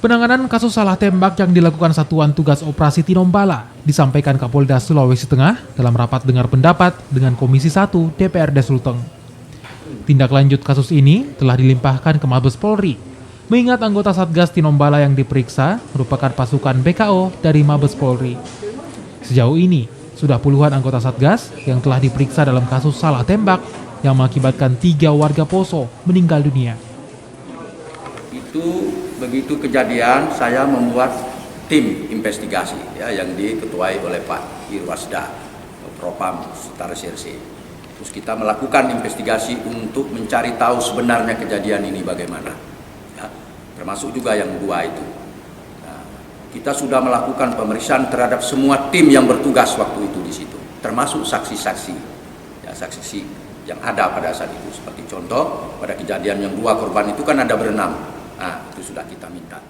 Penanganan kasus salah tembak yang dilakukan Satuan Tugas Operasi Tinombala disampaikan Kapolda Sulawesi Tengah dalam rapat dengar pendapat dengan Komisi 1 DPRD Sulteng. Tindak lanjut kasus ini telah dilimpahkan ke Mabes Polri, mengingat anggota Satgas Tinombala yang diperiksa merupakan pasukan BKO dari Mabes Polri. Sejauh ini, sudah puluhan anggota Satgas yang telah diperiksa dalam kasus salah tembak yang mengakibatkan 3 warga Poso meninggal dunia. Itu begitu kejadian saya membuat tim investigasi ya, yang diketuai oleh Pak Irwasda, Propam Setara Serse. Terus kita melakukan investigasi untuk mencari tahu sebenarnya kejadian ini bagaimana, ya, termasuk juga yang 2 itu. Nah, kita sudah melakukan pemeriksaan terhadap semua tim yang bertugas waktu itu di situ, termasuk saksi-saksi, ya, saksi yang ada pada saat itu. Seperti contoh pada kejadian yang 2 korban itu kan ada berenam. Nah, itu sudah kita minta.